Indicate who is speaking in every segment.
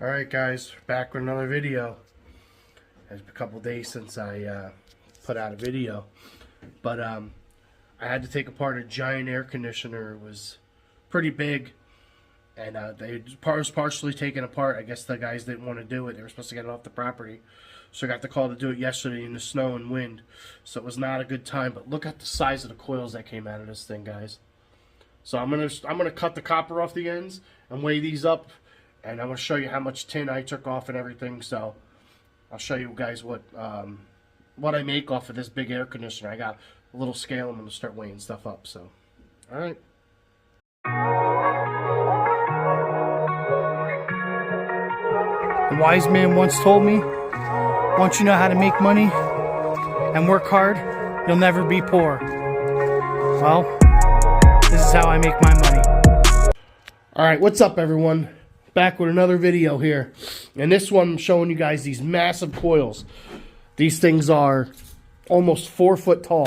Speaker 1: Alright guys, back with another video. It's been a couple days since I put out a video. But I had to take apart a giant air conditioner. It was pretty big. And it was partially taken apart. I guess the guys didn't want to do it. They were supposed to get it off the property. So I got the call to do it yesterday in the snow and wind. So it was not a good time. But look at the size of the coils that came out of this thing, guys. So I'm gonna cut the copper off the ends and weigh these up. And I'm going to show you how much tin I took off and everything. So I'll show you guys what I make off of this big air conditioner. I got a little scale. I'm going to start weighing stuff up. So, all right.
Speaker 2: A wise man once told me, once you know how to make money and work hard, you'll never be poor. Well, this is how I make my money.
Speaker 1: All right, what's up, everyone? Back with another video here, and this one I'm showing you guys these massive coils. These things are almost 4 foot tall,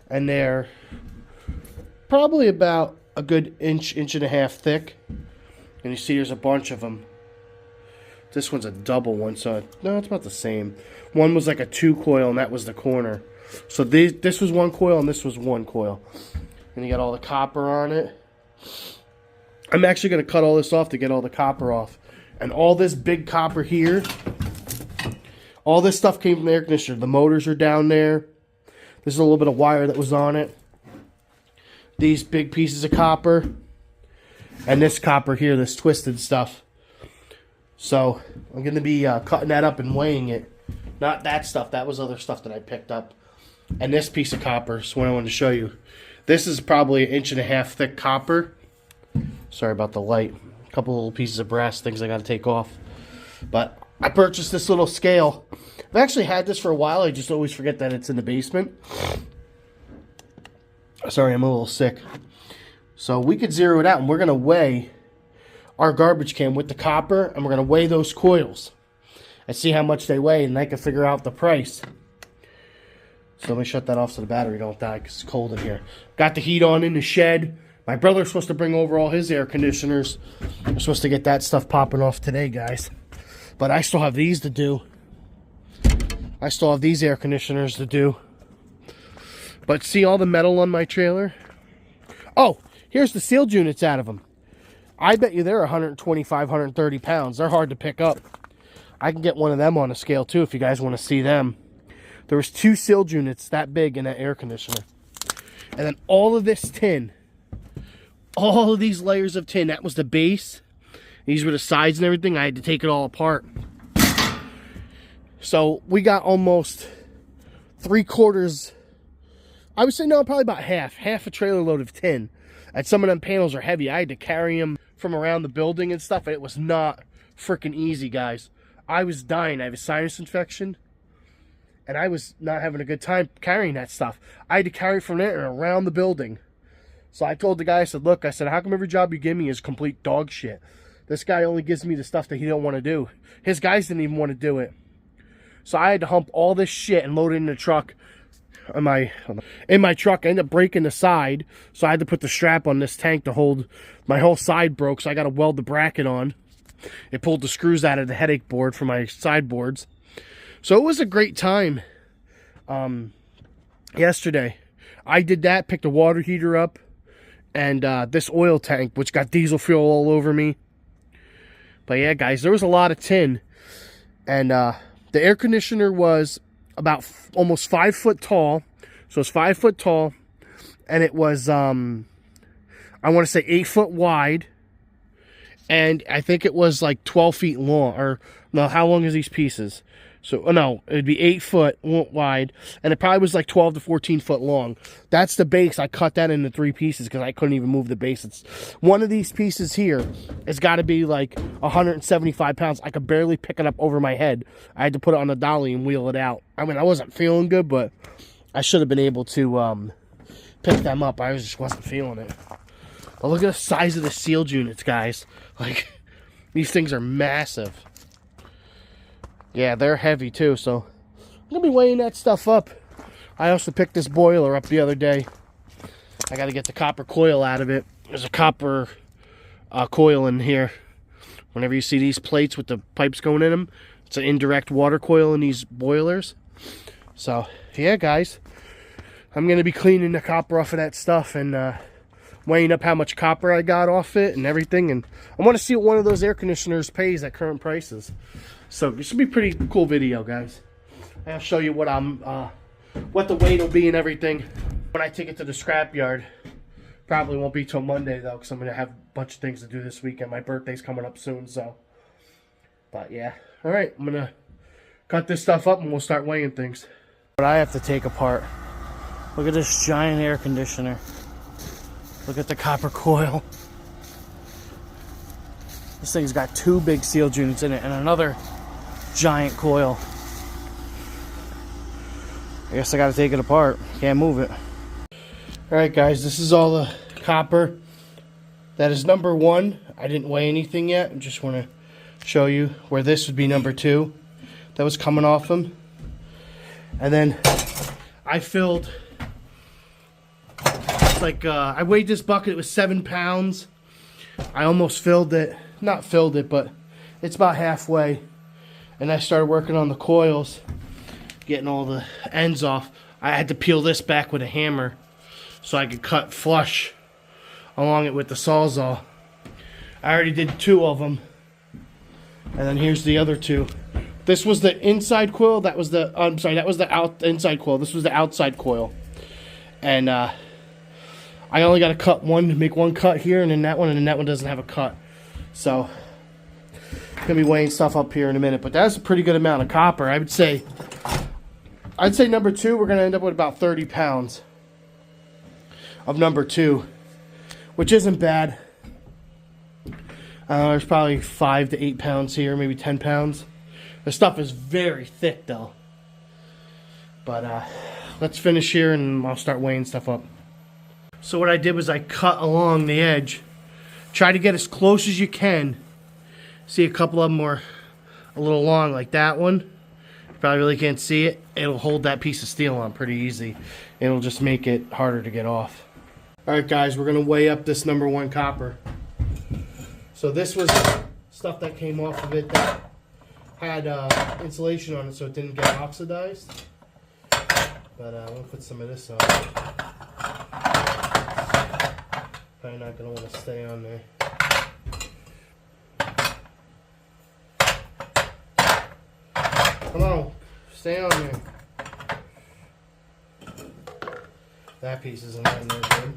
Speaker 1: and they're probably about a good inch and a half thick. And you see there's a bunch of them. This one's a double one, so no, it's about the same. One was like a 2 coil, and that was the corner. So this was 1 coil, and this was 1 coil, and you got all the copper on it. I'm actually going to cut all this off to get all the copper off. And all this big copper here, all this stuff came from the air conditioner. The motors are down there. There's a little bit of wire that was on it. These big pieces of copper. And this copper here, this twisted stuff. So I'm going to be cutting that up and weighing it. Not that stuff. That was other stuff that I picked up. And this piece of copper is what I wanted to show you. This is probably 1.5 inches thick copper. Sorry about the light. A couple little pieces of brass things I got to take off. But I purchased this little scale. I've actually had this for a while. I just always forget that it's in the basement. Sorry, I'm a little sick. So we could zero it out, and we're going to weigh our garbage can with the copper, and we're going to weigh those coils and see how much they weigh, and I can figure out the price. So let me shut that off so the battery don't die because it's cold in here. Got the heat on in the shed. My brother's supposed to bring over all his air conditioners. I'm supposed to get that stuff popping off today, guys. But I still have these to do. I still have these air conditioners to do. But see all the metal on my trailer? Oh, here's the sealed units out of them. I bet you they're 125, 130 pounds. They're hard to pick up. I can get one of them on a scale too if you guys want to see them. There was 2 sealed units that big in that air conditioner. And then all of this tin. All of these layers of tin, that was the base. These were the sides and everything. I had to take it all apart. So we got almost 3/4. I would say no, probably about half a trailer load of tin. And some of them panels are heavy. I had to carry them from around the building and stuff. It was not freaking easy, guys. I was dying. I have a sinus infection. And I was not having a good time carrying that stuff. I had to carry it from there and around the building. So I told the guy, I said, look, I said, how come every job you give me is complete dog shit? This guy only gives me the stuff that he don't want to do. His guys didn't even want to do it. So I had to hump all this shit and load it in the truck. In my truck, I ended up breaking the side. So I had to put the strap on this tank to hold. My whole side broke, so I got to weld the bracket on. It pulled the screws out of the headache board for my sideboards. So it was a great time yesterday. I did that, picked a water heater up. And this oil tank, which got diesel fuel all over me. But yeah, guys, there was a lot of tin. And the air conditioner was about almost 5 foot tall. So it's 5 foot tall. And it was, I want to say 8 foot wide. And I think it was like 12 feet long. Or, no, how long is these pieces? So, no, it'd be 8 foot wide, and it probably was like 12 to 14 foot long. That's the base. I cut that into 3 pieces because I couldn't even move the base. It's one of these pieces here has got to be like 175 pounds. I could barely pick it up over my head. I had to put it on the dolly and wheel it out. I mean, I wasn't feeling good, but I should have been able to pick them up. I just wasn't feeling it. But look at the size of the sealed units, guys. Like, these things are massive. Yeah, they're heavy too, so I'm going to be weighing that stuff up. I also picked this boiler up the other day. I got to get the copper coil out of it. There's a copper coil in here. Whenever you see these plates with the pipes going in them, it's an indirect water coil in these boilers. So, yeah, guys. I'm going to be cleaning the copper off of that stuff and weighing up how much copper I got off it and everything. And I want to see what one of those air conditioners pays at current prices. So, it should be a pretty cool video, guys. I'll show you what what the weight will be and everything when I take it to the scrapyard. Probably won't be till Monday though, because I'm gonna have a bunch of things to do this weekend. My birthday's coming up soon, so. But yeah, all right, I'm gonna cut this stuff up and we'll start weighing things. What I have to take apart. Look at this giant air conditioner. Look at the copper coil. This thing's got 2 big sealed units in it and another giant coil. I guess I gotta take it apart. Can't move it. Alright guys, this is all the copper. That is number 1. I didn't weigh anything yet. I just want to show you where this would be number 2. That was coming off them. And then I filled, like, I weighed this bucket. It was 7 pounds. I almost filled it. Not filled it, but it's about halfway. And I started working on the coils, getting all the ends off. I had to peel this back with a hammer so I could cut flush along it with the Sawzall. I already did 2 of them. And then here's the other 2. This was the inside coil. That was the, I'm sorry, that was the inside coil. This was the outside coil. And I only got to cut one, make one cut here, and then that one doesn't have a cut. So, gonna be weighing stuff up here in a minute. But that's a pretty good amount of copper. I'd say number 2, we're gonna end up with about 30 pounds of number 2, which isn't bad. There's probably 5 to 8 pounds here, maybe 10 pounds. The stuff is very thick though. But let's finish here and I'll start weighing stuff up. So what I did was I cut along the edge. Try to get as close as you can. See, a couple of them were a little long, like that one. You probably really can't see it. It'll hold that piece of steel on pretty easy. It'll just make it harder to get off. Alright guys, we're going to weigh up this number 1 copper. So this was stuff that came off of it that had insulation on it so it didn't get oxidized. But I'm going to put some of this on. Probably not going to want to stay on there. Come on, stay on there. That piece isn't in there good.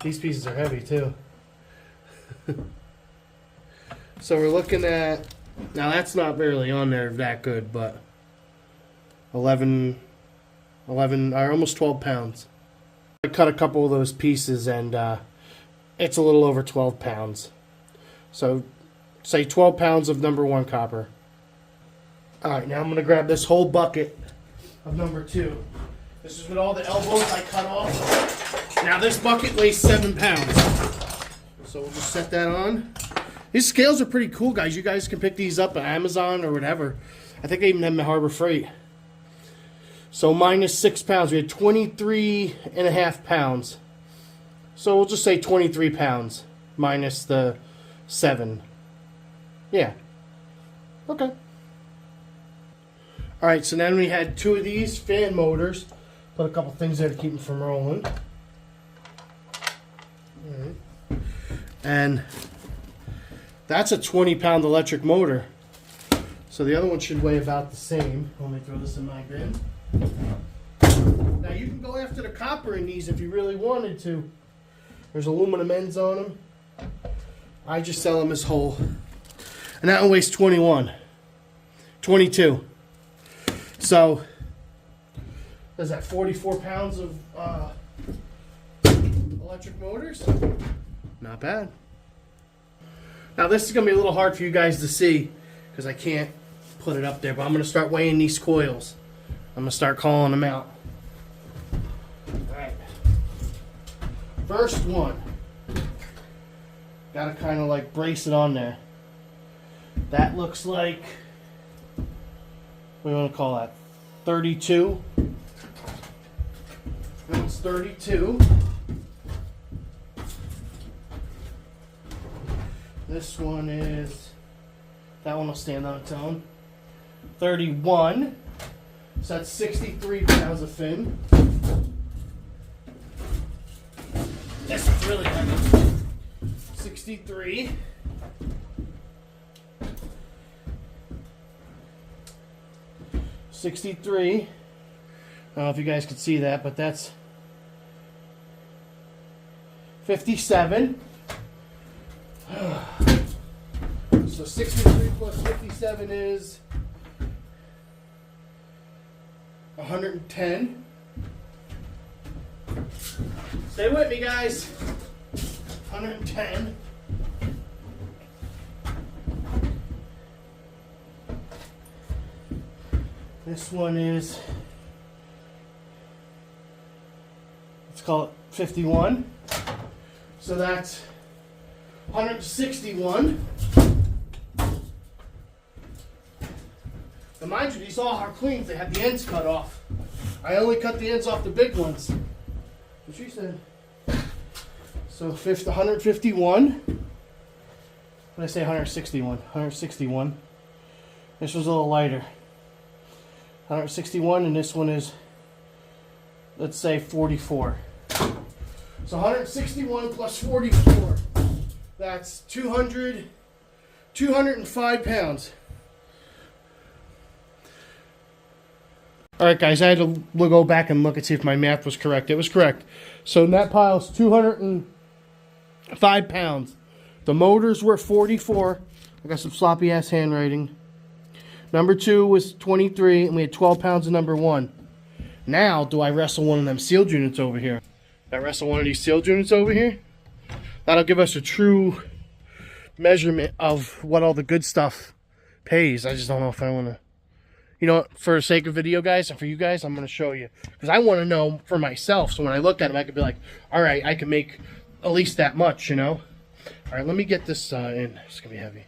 Speaker 1: These pieces are heavy too. So we're looking at, now that's not barely on there that good, but 11 or almost 12 pounds. I cut a couple of those pieces and it's a little over 12 pounds. So say 12 pounds of number 1 copper. Alright, now I'm going to grab this whole bucket of number 2. This is with all the elbows I cut off. Now this bucket weighs 7 pounds. So we'll just set that on. These scales are pretty cool, guys. You guys can pick these up at Amazon or whatever. I think they even have them at Harbor Freight. So minus 6 pounds. We had 23.5 pounds. So we'll just say 23 pounds minus the 7. Yeah. Okay. Alright, so then we had 2 of these fan motors. Put a couple things there to keep them from rolling. Alright. And that's a 20-pound electric motor. So the other one should weigh about the same. Let me throw this in my bin. Now you can go after the copper in these if you really wanted to. There's aluminum ends on them. I just sell them as whole. And that one weighs 22. So, is that 44 pounds of electric motors? Not bad. Now this is going to be a little hard for you guys to see because I can't put it up there, but I'm going to start weighing these coils. I'm going to start calling them out. Alright. First one. Got to kind of like brace it on there. That looks like, what do you want to call that? 32. That's 32. This one is, that one will stand on its own. 31. So that's 63 pounds of fin. This one's really heavy. 63. I don't know if you guys can see that, but that's 57. So 63 plus 57 is 110. Stay with me, guys. 110. This one is, let's call it 51. So that's 161. And mind you, these all are clean. They have the ends cut off. I only cut the ends off the big ones. What she said. So 151. What did I say? 161. 161. This was a little lighter. 161, and this one is, let's say, 44. So 161 plus 44. That's 205 pounds. Alright guys, I had to go back and look and see if my math was correct. It was correct. So in that pile is 205 pounds. The motors were 44. I got some sloppy ass handwriting. Number 2 was 23, and we had 12 pounds of number 1. Now, do I wrestle one of them sealed units over here? Do I wrestle one of these sealed units over here? That'll give us a true measurement of what all the good stuff pays. I just don't know if I want to. You know what, for the sake of video, guys, and for you guys, I'm going to show you. Because I want to know for myself, so when I look at them, I could be like, all right, I can make at least that much, you know? All right, let me get this in. It's going to be heavy.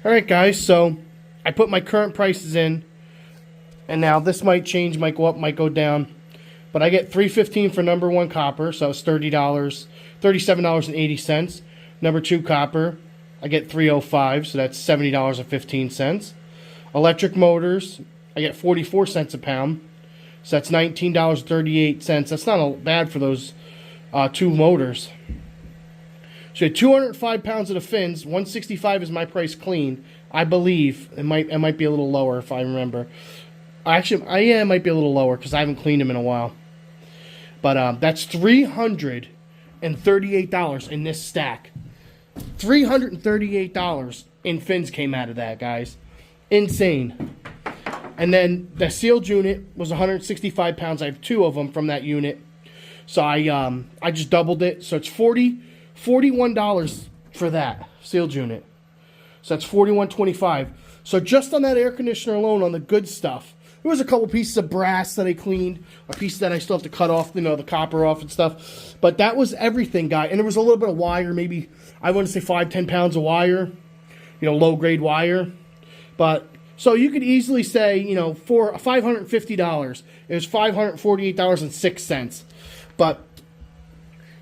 Speaker 1: Alright guys, so I put my current prices in, and now this might change, might go up, might go down, but I get $3.15 for number 1 copper, so it's $37.80. Number 2 copper, I get $3.05, so that's $70.15. Electric motors, I get 44 cents a pound, so that's $19.38. That's not bad for those 2 motors. So 205 pounds of the fins. 165 is my price clean. I believe it might be a little lower if I remember. Actually, it might be a little lower because I haven't cleaned them in a while. But that's $338 in this stack. $338 in fins came out of that, guys. Insane. And then the sealed unit was 165 pounds. I have 2 of them from that unit. So I just doubled it. So it's $41 for that sealed unit. So that's $41.25. So just on that air conditioner alone, on the good stuff, there was a couple pieces of brass that I cleaned, a piece that I still have to cut off, the copper off and stuff. But that was everything, guy. And there was a little bit of wire, maybe, I wouldn't say 5-10 pounds of wire, low grade wire. But so you could easily say, for $550, it was $548.06. But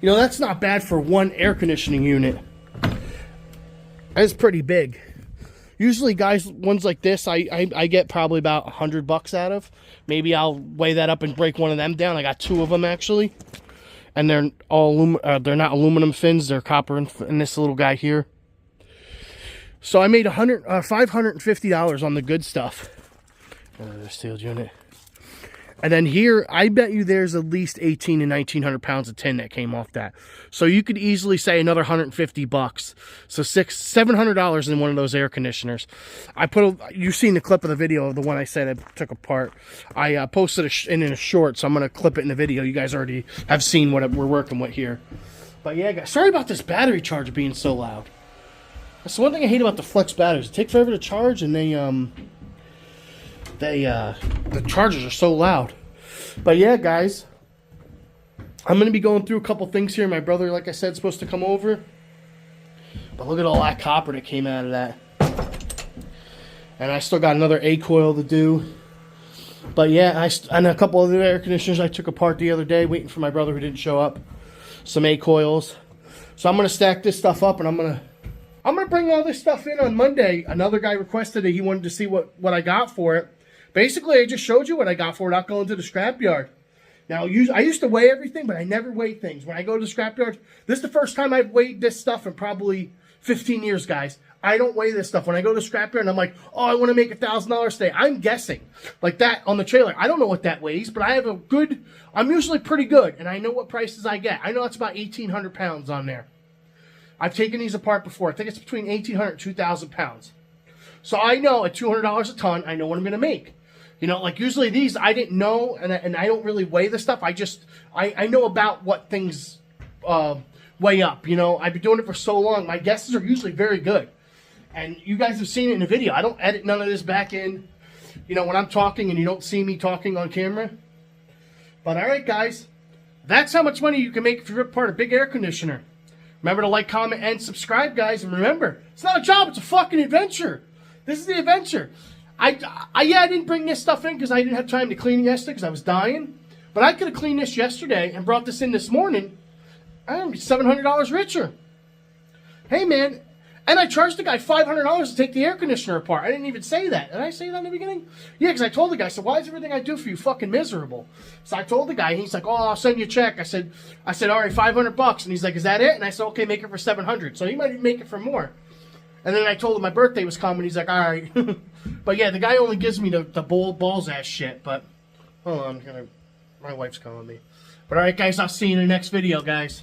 Speaker 1: that's not bad for one air conditioning unit. That's pretty big. Usually, guys, ones like this, I get probably about $100 out of. Maybe I'll weigh that up and break one of them down. I got 2 of them actually, and they're all they're not aluminum fins. They're copper and this little guy here. So I made $550 on the good stuff. Another sealed unit. And then here, I bet you there's at least 1,800 to 1,900 pounds of tin that came off that. So you could easily say another $150. So $700 in one of those air conditioners. You've seen the clip of the video of the one I said I took apart. I posted it in a short, so I'm going to clip it in the video. You guys already have seen what we're working with here. But yeah, guys, sorry about this battery charger being so loud. That's the one thing I hate about the flex batteries. They take forever to charge, and the chargers are so loud. But yeah, guys, I'm going to be going through a couple things here. My brother, like I said, is supposed to come over. But look at all that copper that came out of that. And I still got another A coil to do. But yeah, and a couple other air conditioners I took apart the other day, waiting for my brother who didn't show up. Some A coils. So I'm going to stack this stuff up, and I'm going to bring all this stuff in on Monday. Another guy requested it. He wanted to see what I got for it. Basically, I just showed you what I got for it, not going to the scrapyard. Now, I used to weigh everything, but I never weigh things. When I go to the scrapyard, this is the first time I've weighed this stuff in probably 15 years, guys. I don't weigh this stuff. When I go to the scrapyard and I'm like, oh, I want to make $1,000 today, I'm guessing. Like that on the trailer. I don't know what that weighs, but I have I'm usually pretty good, and I know what prices I get. I know it's about 1,800 pounds on there. I've taken these apart before. I think it's between 1,800 and 2,000 pounds. So I know at $200 a ton, I know what I'm going to make. Like usually these, I didn't know, and I don't really weigh the stuff. I know about what things weigh up. I've been doing it for so long. My guesses are usually very good. And you guys have seen it in the video. I don't edit none of this back in, when I'm talking and you don't see me talking on camera. But all right, guys, that's how much money you can make if you rip apart a big air conditioner. Remember to like, comment, and subscribe, guys. And remember, it's not a job, it's a fucking adventure. This is the adventure. I didn't bring this stuff in because I didn't have time to clean it yesterday because I was dying. But I could have cleaned this yesterday and brought this in this morning. I'm $700 richer. Hey, man. And I charged the guy $500 to take the air conditioner apart. I didn't even say that. Did I say that in the beginning? Yeah, because I told the guy, I said, why is everything I do for you fucking miserable? So I told the guy, he's like, oh, I'll send you a check. I said, all right, $500. And he's like, is that it? And I said, okay, make it for $700. So he might even make it for more. And then I told him my birthday was coming. He's like, all right. But yeah, the guy only gives me the balls ass shit. But hold on, my wife's calling me. But all right, guys, I'll see you in the next video, guys.